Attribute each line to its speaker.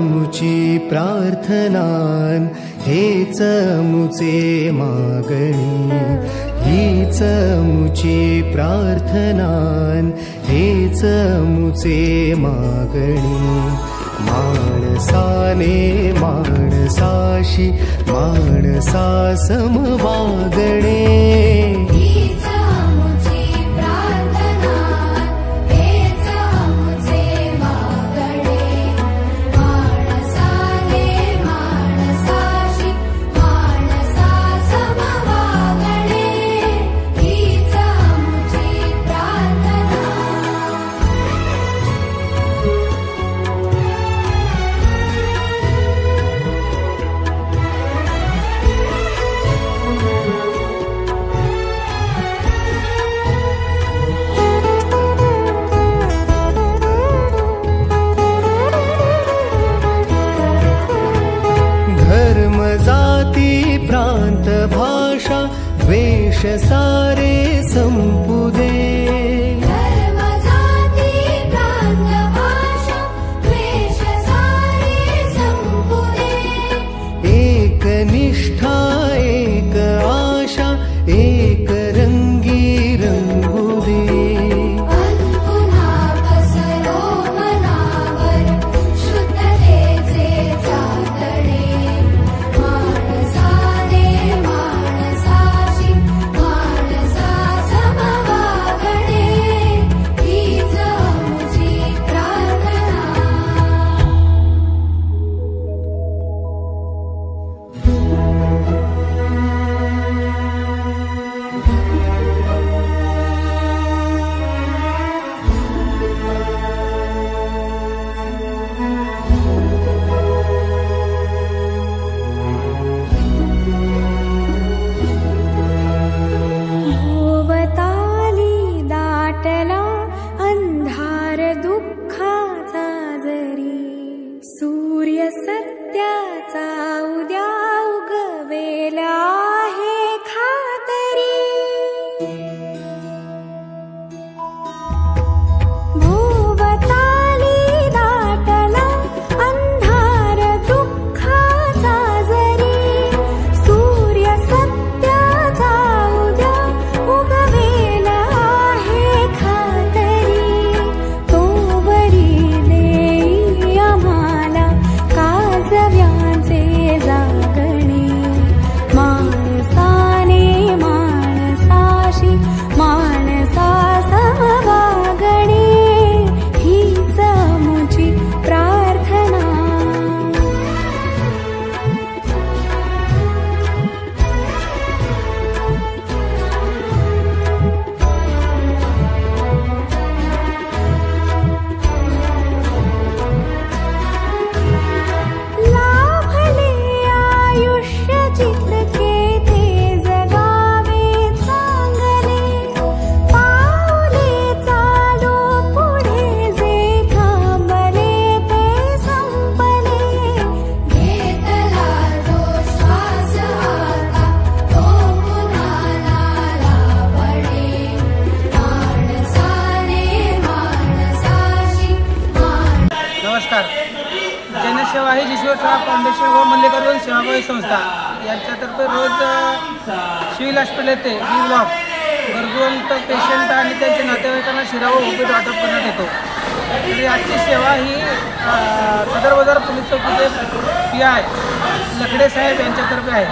Speaker 1: मुची प्रार्थनान हेच मुचे मागणी, हीच मुची प्रार्थनान हेच मुचे मागणी। माणसाने माणसाशी माणसा समवागणे, प्रांत भाषा द्वेष सारे संपू दे,
Speaker 2: धर्म जाती प्रांत भाषा द्वेष सारे संपू दे।
Speaker 1: एक निष्ठा एक आशा एक रंगी रंगू दे,
Speaker 2: सूर्य सत्याचा उद्या उगवेला आहे खातरी। भोवताली दाटला अंधार दुःखाचा जरी, सूर्य सत्याचा उद्या उगवेला आहे खातरी। तोवरी देई आम्हाला काजव्यांचे जागणे, माणसाने माणसाशी माणसा समवागणे, हीच मुची प्रार्थना।
Speaker 3: नमस्कार। जनसेवा ही जिश्वर फाउंडेशन व मल्लिकार्जुन सेवाभावी संस्था यांच्यातर्फे रोज सिव्हिल हॉस्पिटल येथे बी ब्लॉक गरजूवंत पेशंट आणि त्यांच्या नातेवाईकांना शिरा व उपीट वाटप करण्यात येतो। तर याची सेवा ही सदर बाजार पोलीस चौकीचे PI लखडे साहेब यांच्यातर्फे आहे।